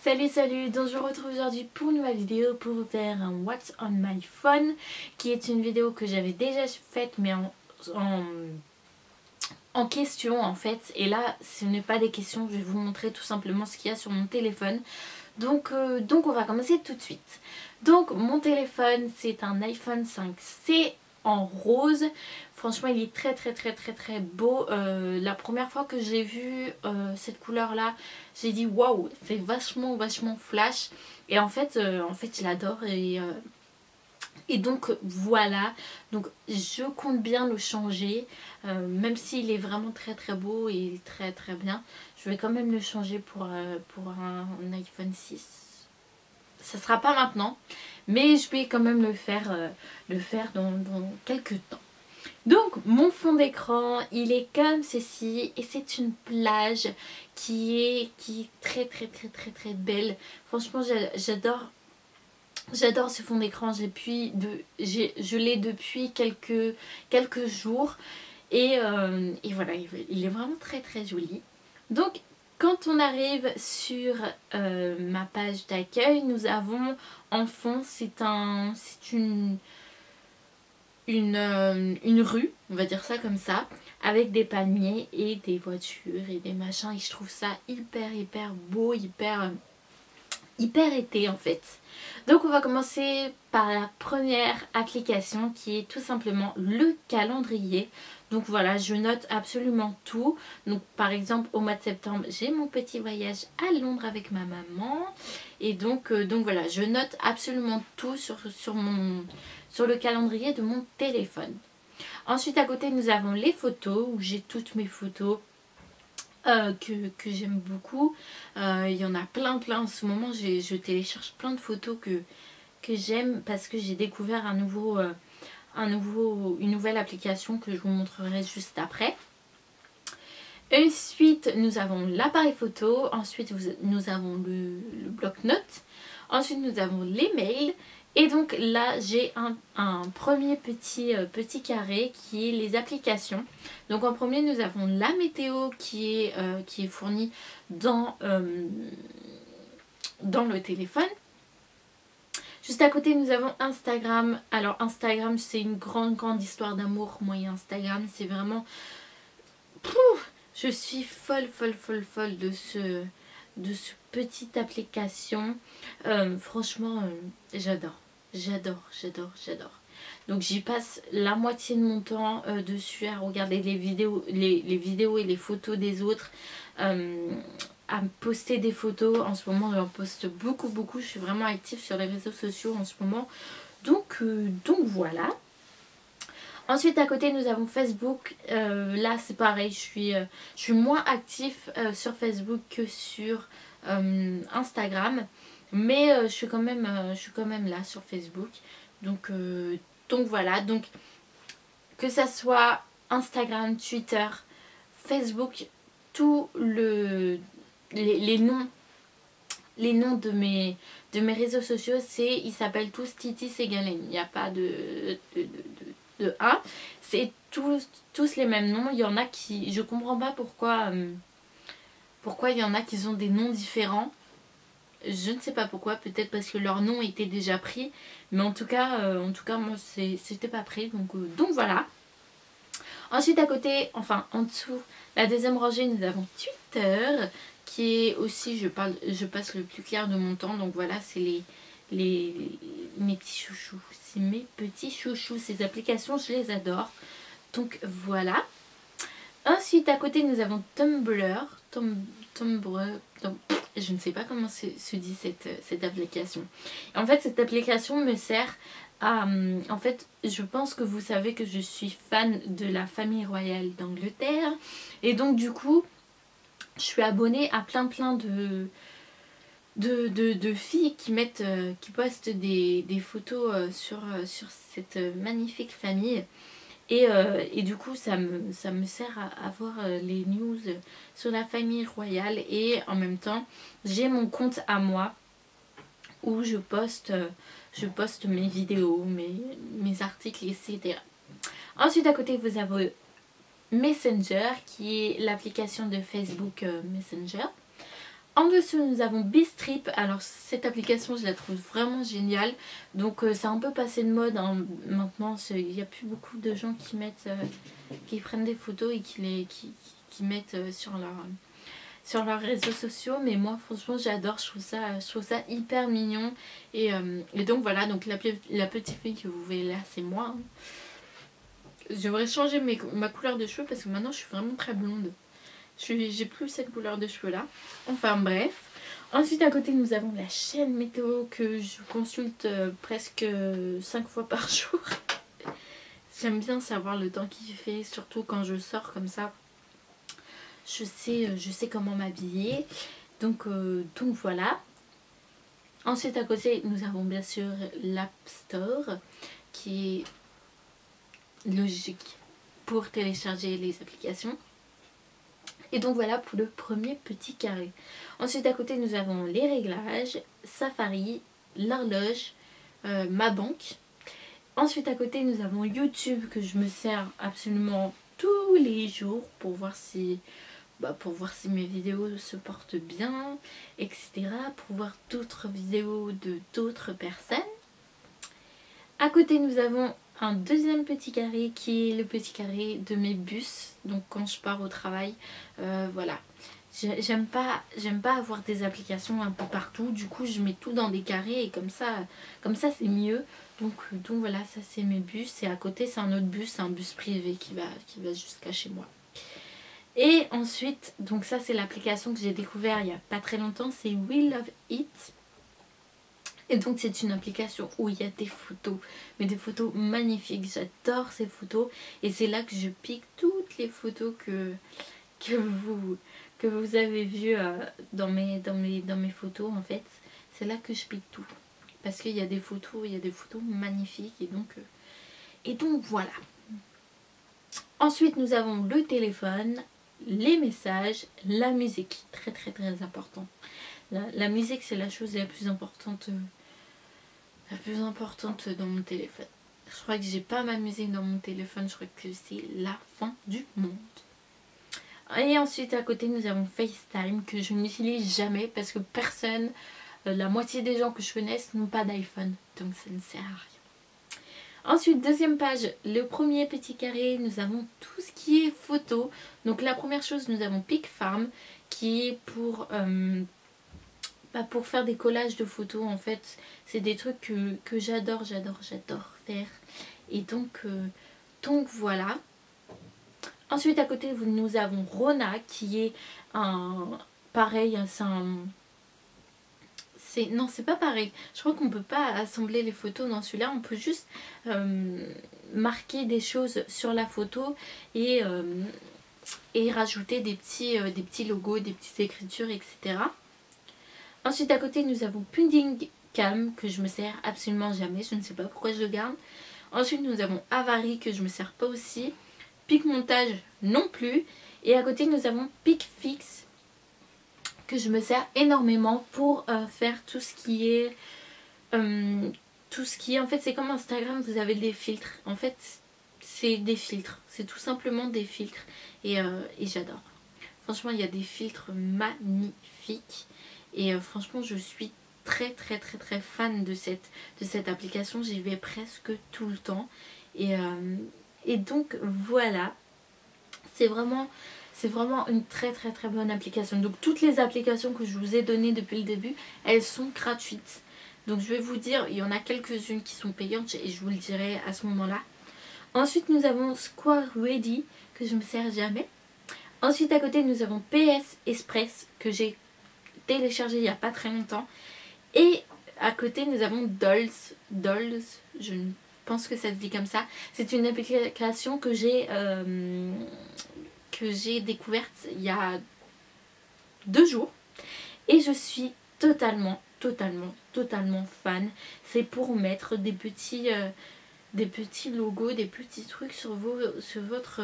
Salut salut, donc je vous retrouve aujourd'hui pour une nouvelle vidéo pour vous faire un What's on my phone, qui est une vidéo que j'avais déjà faite mais en question en fait. Et là ce n'est pas des questions, je vais vous montrer tout simplement ce qu'il y a sur mon téléphone. Donc on va commencer tout de suite. Donc mon téléphone c'est un iPhone 5C en rose. Franchement il est très beau. La première fois que j'ai vu cette couleur là, j'ai dit waouh, c'est vachement flash. Et en fait je l'adore. Et donc voilà, donc je compte bien le changer, même s'il est vraiment très beau et très bien. Je vais quand même le changer pour un iPhone 6. Ça sera pas maintenant, mais je vais quand même le faire dans quelques temps. Donc mon fond d'écran il est comme ceci et c'est une plage qui est très belle. Franchement j'adore ce fond d'écran, je l'ai depuis quelques jours et voilà, il est vraiment très joli. Donc quand on arrive sur ma page d'accueil, nous avons en fond, c'est une rue, on va dire ça comme ça, avec des palmiers et des voitures et des machins, et je trouve ça hyper beau, hyper été en fait. Donc on va commencer par la première application qui est tout simplement le calendrier. Donc voilà, je note absolument tout. Donc par exemple au mois de septembre j'ai mon petit voyage à Londres avec ma maman. Et donc voilà, je note absolument tout sur le calendrier de mon téléphone. Ensuite à côté nous avons les photos où j'ai toutes mes photos que j'aime beaucoup. Il y en a plein en ce moment. Je télécharge plein de photos que j'aime parce que j'ai découvert une nouvelle application que je vous montrerai juste après. Ensuite nous avons l'appareil photo. Ensuite nous avons le bloc-notes. Ensuite nous avons les mails. Et donc là j'ai un premier petit carré qui est les applications. Donc en premier nous avons la météo qui est fournie dans le téléphone. Juste à côté nous avons Instagram. Alors Instagram c'est une grande histoire d'amour. Moi et Instagram c'est vraiment... je suis folle de ce petite application. Franchement j'adore. Donc j'y passe la moitié de mon temps dessus à regarder les vidéos et les photos des autres, à poster des photos. En ce moment j'en poste beaucoup. Je suis vraiment active sur les réseaux sociaux en ce moment. Donc voilà. Ensuite à côté nous avons Facebook. Là c'est pareil, je suis moins active sur Facebook que sur Instagram. Mais je suis quand même là sur Facebook. Donc voilà. Donc que ça soit Instagram, Twitter, Facebook, tous les noms de mes réseaux sociaux, ils s'appellent tous Titi Ségalen. Il n'y a pas de A. C'est tous les mêmes noms. Il y en a qui... Je comprends pas pourquoi il y en a qui ont des noms différents. Je ne sais pas pourquoi, peut-être parce que leur nom était déjà pris, mais en tout cas moi c'était pas pris, donc voilà. Ensuite à côté, enfin en dessous, la deuxième rangée, nous avons Twitter, qui est aussi, je passe le plus clair de mon temps, donc voilà, c'est mes petits chouchous, c'est mes petits chouchous, ces applications je les adore, donc voilà. Ensuite à côté nous avons Tumblr, je ne sais pas comment se dit cette application. En fait cette application me sert à... En fait je pense que vous savez que je suis fan de la famille royale d'Angleterre. Et donc du coup je suis abonnée à plein de filles qui postent des photos sur cette magnifique famille. Et du coup ça me sert à avoir les news sur la famille royale. Et en même temps j'ai mon compte à moi où je poste mes vidéos, mes articles, etc. Ensuite à côté vous avez Messenger, qui est l'application de Facebook Messenger. En dessous nous avons Beestrip. Alors cette application je la trouve vraiment géniale. Donc c'est un peu passé de mode hein. Maintenant il n'y a plus beaucoup de gens qui mettent qui prennent des photos et qui mettent sur leurs réseaux sociaux. Mais moi franchement j'adore, je trouve ça hyper mignon. Et donc voilà, donc la petite fille que vous voyez là c'est moi hein. J'aimerais changer ma couleur de cheveux parce que maintenant je suis vraiment très blonde. J'ai plus cette couleur de cheveux là. Enfin bref. Ensuite à côté nous avons la chaîne météo que je consulte presque 5 fois par jour. J'aime bien savoir le temps qu'il fait, surtout quand je sors comme ça. Je sais comment m'habiller. Donc voilà. Ensuite à côté nous avons bien sûr l'App Store qui est logique pour télécharger les applications. Et donc voilà pour le premier petit carré. Ensuite à côté nous avons les réglages, Safari, l'horloge, ma banque. Ensuite à côté nous avons YouTube que je me sers absolument tous les jours pour voir si mes vidéos se portent bien, etc. Pour voir d'autres vidéos de d'autres personnes. À côté nous avons un deuxième petit carré qui est le petit carré de mes bus. Donc quand je pars au travail, voilà. J'aime pas avoir des applications un peu partout. Du coup je mets tout dans des carrés et comme ça c'est mieux. Donc voilà, ça c'est mes bus. Et à côté c'est un autre bus, c'est un bus privé qui va jusqu'à chez moi. Et ensuite, donc ça c'est l'application que j'ai découvert il n'y a pas très longtemps, c'est We Love It. Et donc c'est une application où il y a des photos, mais des photos magnifiques. J'adore ces photos et c'est là que je pique toutes les photos que vous avez vues dans mes photos en fait. C'est là que je pique tout. Parce qu'il y a des photos, magnifiques et donc voilà. Ensuite nous avons le téléphone, les messages, la musique. Très très très important. La musique c'est la chose la plus importante dans mon téléphone. Je crois que j'ai pas ma musique dans mon téléphone, je crois que c'est la fin du monde. Et ensuite à côté nous avons FaceTime que je n'utilise jamais parce que personne, la moitié des gens que je connaisse n'ont pas d'iPhone, donc ça ne sert à rien. Ensuite deuxième page, le premier petit carré, nous avons tout ce qui est photo. Donc la première chose nous avons PicFarm qui est pour faire des collages de photos en fait. C'est des trucs que j'adore faire. Et donc voilà. Ensuite à côté nous avons Rona qui est pareil, non c'est pas pareil. Je crois qu'on peut pas assembler les photos dans celui-là. On peut juste marquer des choses sur la photo et rajouter des petits logos, des petites écritures, etc. Ensuite à côté nous avons Pudding Cam que je me sers absolument jamais, je ne sais pas pourquoi je le garde. Ensuite nous avons Avari que je me sers pas aussi, Pic Montage non plus. Et à côté nous avons PicFix que je me sers énormément pour faire tout ce qui est en fait c'est comme Instagram, vous avez des filtres. En fait c'est des filtres, c'est tout simplement des filtres et j'adore. Franchement il y a des filtres magnifiques. Et franchement je suis très fan de cette application. J'y vais presque tout le temps. Et donc voilà. C'est vraiment une très bonne application. Donc toutes les applications que je vous ai données depuis le début, elles sont gratuites. Donc je vais vous dire, il y en a quelques-unes qui sont payantes et je vous le dirai à ce moment-là. Ensuite nous avons Square Ready que je ne me sers jamais. Ensuite à côté nous avons PS Express que j'ai téléchargé il n'y a pas très longtemps. Et à côté nous avons Dolls, je pense que ça se dit comme ça. C'est une application que j'ai découverte il y a 2 jours. Et je suis totalement fan. C'est pour mettre des petits logos, des petits trucs sur votre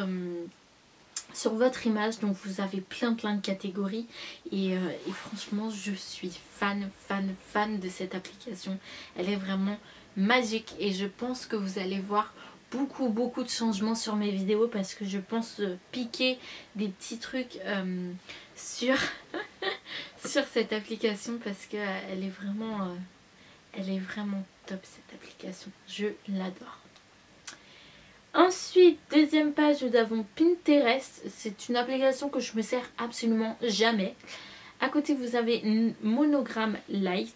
image. Donc vous avez plein de catégories et franchement je suis fan de cette application. Elle est vraiment magique et je pense que vous allez voir beaucoup de changements sur mes vidéos parce que je pense piquer des petits trucs sur sur cette application parce que elle est vraiment top cette application. Je l'adore. Ensuite, deuxième page, nous avons Pinterest. C'est une application que je me sers absolument jamais. À côté, vous avez Monogram Light.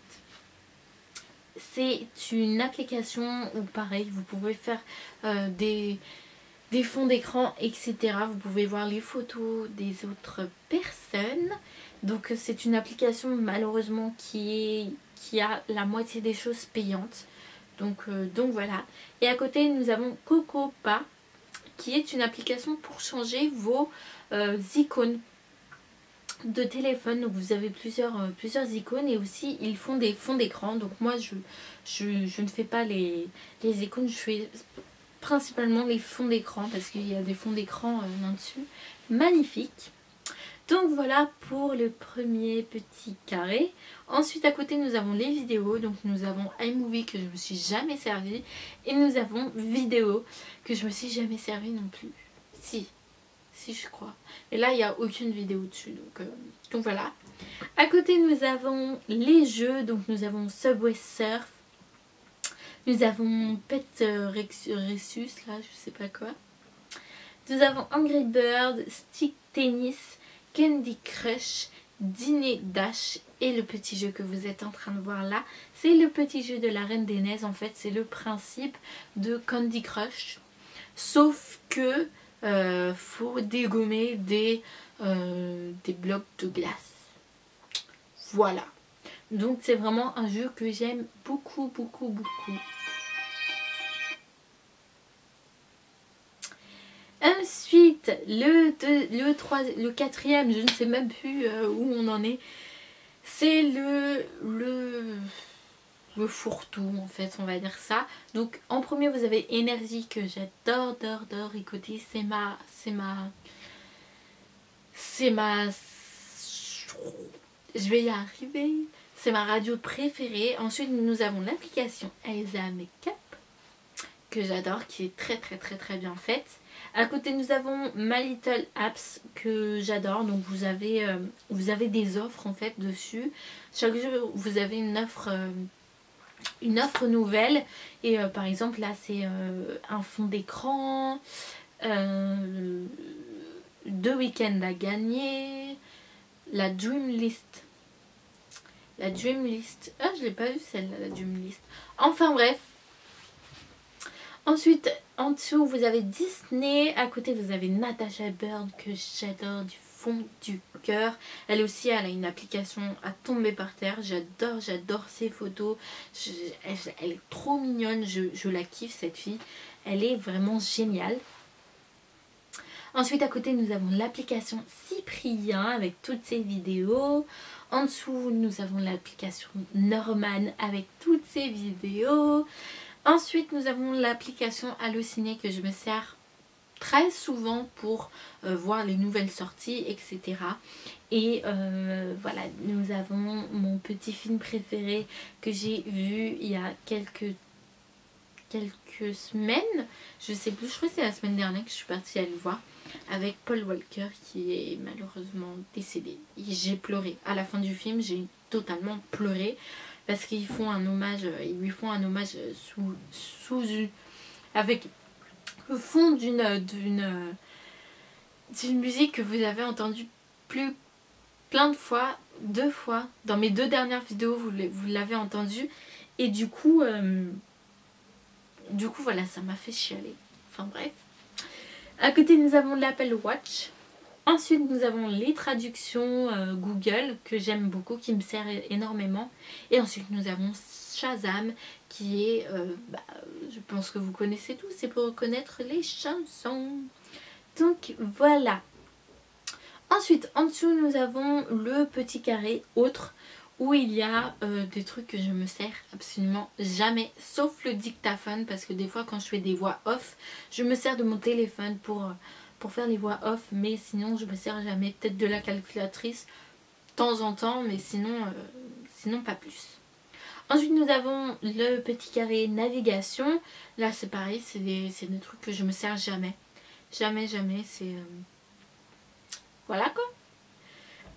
C'est une application où pareil, vous pouvez faire des fonds d'écran, etc. Vous pouvez voir les photos des autres personnes. Donc c'est une application malheureusement qui a la moitié des choses payantes. Donc voilà. Et à côté nous avons Cocopa qui est une application pour changer vos icônes de téléphone. Donc vous avez plusieurs icônes et aussi ils font des fonds d'écran. Donc moi je ne fais pas les icônes, je fais principalement les fonds d'écran parce qu'il y a des fonds d'écran là-dessus. Magnifique. Donc voilà pour le premier petit carré. Ensuite à côté nous avons les vidéos. Donc nous avons iMovie que je me suis jamais servi. Et nous avons vidéo que je me suis jamais servi non plus. Si je crois. Et là il n'y a aucune vidéo dessus. Donc voilà. À côté nous avons les jeux. Donc nous avons Subway Surf. Nous avons Pet Resus là je sais pas quoi. Nous avons Angry Bird, Stick Tennis, Candy Crush, Dîner Dash et le petit jeu que vous êtes en train de voir là. C'est le petit jeu de la Reine des Neiges. En fait, c'est le principe de Candy Crush. Sauf que faut dégommer des blocs de glace. Voilà. Donc c'est vraiment un jeu que j'aime beaucoup. Ensuite, le quatrième, je ne sais même plus où on en est. C'est le fourre-tout en fait, on va dire ça. Donc en premier vous avez Énergie que j'adore écouter. C'est ma je vais y arriver. C'est ma radio préférée. Ensuite nous avons l'application Elsa Makeup que j'adore, qui est très bien faite. À côté nous avons My Little Apps que j'adore. Donc vous avez des offres en fait dessus. Chaque jour vous avez une offre nouvelle. Et par exemple là c'est un fond d'écran, 2 week-ends à gagner, la Dream List. Ah je l'ai pas vue celle-là, la Dream List. Enfin bref. Ensuite, en dessous, vous avez Disney. À côté, vous avez Natasha Bird que j'adore du fond du cœur. Elle aussi, elle a une application à tomber par terre. J'adore ses photos. Elle est trop mignonne. Je la kiffe, cette fille. Elle est vraiment géniale. Ensuite, à côté, nous avons l'application Cyprien avec toutes ses vidéos. En dessous, nous avons l'application Norman avec toutes ses vidéos. Ensuite, nous avons l'application Allociné que je me sers très souvent pour voir les nouvelles sorties, etc. Et voilà, nous avons mon petit film préféré que j'ai vu il y a quelques semaines. Je sais plus, je crois que c'est la semaine dernière que je suis partie aller le voir. Avec Paul Walker qui est malheureusement décédé. J'ai pleuré. À la fin du film, j'ai totalement pleuré. Parce qu'ils font un hommage, ils lui font un hommage avec le fond d'une musique que vous avez entendue plein de fois, 2 fois. Dans mes 2 dernières vidéos, vous l'avez entendu. Et du coup voilà, ça m'a fait chialer. Enfin bref. À côté, nous avons l'Apple Watch. Ensuite, nous avons les traductions Google que j'aime beaucoup, qui me sert énormément. Et ensuite, nous avons Shazam qui est, je pense que vous connaissez tous, c'est pour reconnaître les chansons. Donc voilà. Ensuite, en dessous, nous avons le petit carré autre où il y a des trucs que je me sers absolument jamais, sauf le dictaphone, parce que des fois quand je fais des voix off, je me sers de mon téléphone pour faire les voix off, mais sinon je me sers jamais. Peut-être de la calculatrice de temps en temps, mais sinon pas plus. Ensuite nous avons le petit carré navigation. Là c'est pareil, c'est des trucs que je me sers jamais. Jamais, c'est... Voilà quoi.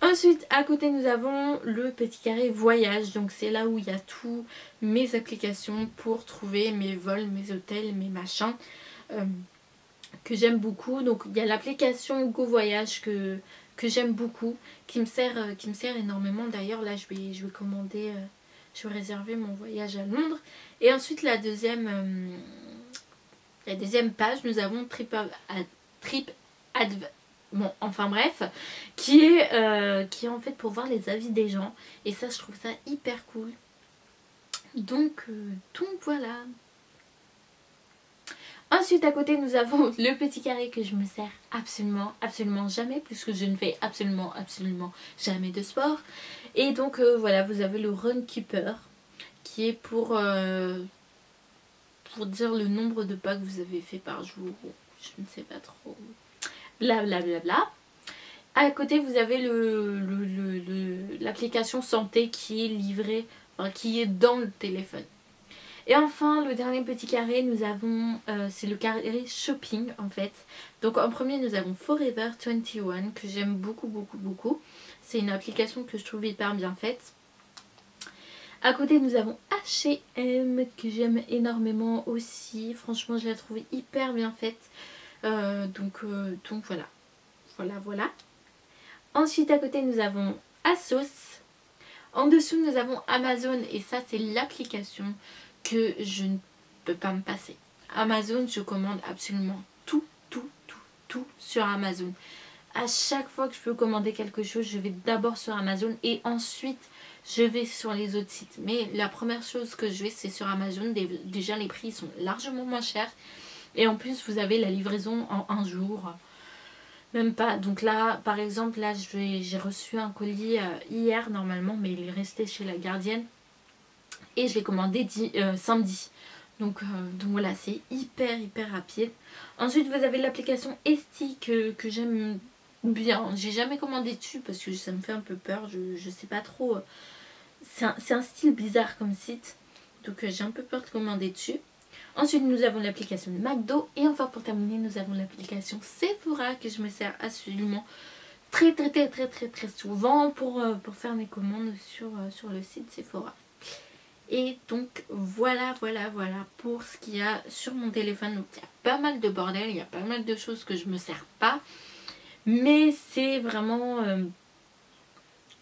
Ensuite à côté nous avons le petit carré voyage, donc c'est là où il y a tous mes applications pour trouver mes vols, mes hôtels, mes machins que j'aime beaucoup. Donc il y a l'application Go Voyage que j'aime beaucoup, qui me sert énormément. D'ailleurs là je vais commander, je vais réserver mon voyage à Londres. Et ensuite la deuxième page, nous avons bon, enfin bref, qui est en fait pour voir les avis des gens. Et ça, je trouve ça hyper cool. Donc voilà. Ensuite, à côté, nous avons le petit carré que je me sers absolument jamais, puisque je ne fais absolument jamais de sport. Et donc voilà, vous avez le Runkeeper, qui est pour dire le nombre de pas que vous avez fait par jour. Je ne sais pas trop. Blablabla. À côté vous avez l'application santé qui est livrée, enfin, qui est dans le téléphone. Et enfin le dernier petit carré, nous avons c'est le carré shopping en fait. Donc en premier nous avons Forever 21 que j'aime beaucoup. C'est une application que je trouve hyper bien faite. À côté nous avons H&M que j'aime énormément aussi. Franchement je la trouve hyper bien faite. Donc voilà. Ensuite à côté nous avons ASOS. En dessous nous avons Amazon, et ça c'est l'application que je ne peux pas me passer. Amazon, je commande absolument tout sur Amazon. À chaque fois que je peux commander quelque chose, je vais d'abord sur Amazon et ensuite je vais sur les autres sites. Mais la première chose que je vais, c'est sur Amazon. Déjà les prix sont largement moins chers. Et en plus vous avez la livraison en un jour. Même pas. Donc là par exemple là j'ai reçu un colis hier normalement, mais il est resté chez la gardienne. Et je l'ai commandé samedi. Donc voilà, c'est hyper rapide. Ensuite vous avez l'application Esti que j'aime bien. J'ai jamais commandé dessus parce que ça me fait un peu peur. Je sais pas trop. C'est un style bizarre comme site. Donc j'ai un peu peur de commander dessus. Ensuite nous avons l'application McDo. Et enfin pour terminer nous avons l'application Sephora que je me sers absolument très souvent pour faire mes commandes sur le site Sephora. Et donc voilà pour ce qu'il y a sur mon téléphone. Donc il y a pas mal de bordel, il y a pas mal de choses que je me sers pas. Mais c'est vraiment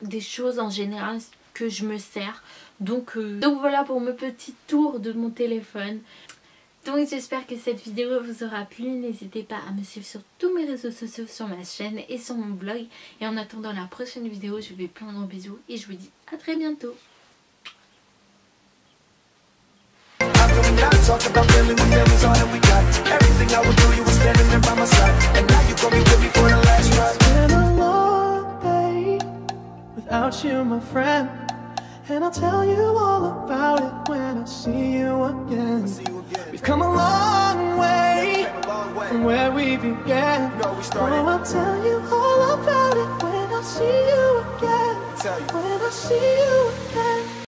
des choses en général que je me sers. Donc voilà pour mon petit tour de mon téléphone. Donc j'espère que cette vidéo vous aura plu. N'hésitez pas à me suivre sur tous mes réseaux sociaux, sur ma chaîne et sur mon blog. Et en attendant la prochaine vidéo, je vous fais plein de gros bisous et je vous dis à très bientôt. Talk about family when family's all that we got. Everything I would do, you were standing there by my side. And now you gon' be with me for the last ride. It's been a long day without you, my friend. And I'll tell you all about it when I see you again. We've come a long way from where we began. Oh, I'll tell you all about it when I see you again. When I see you again.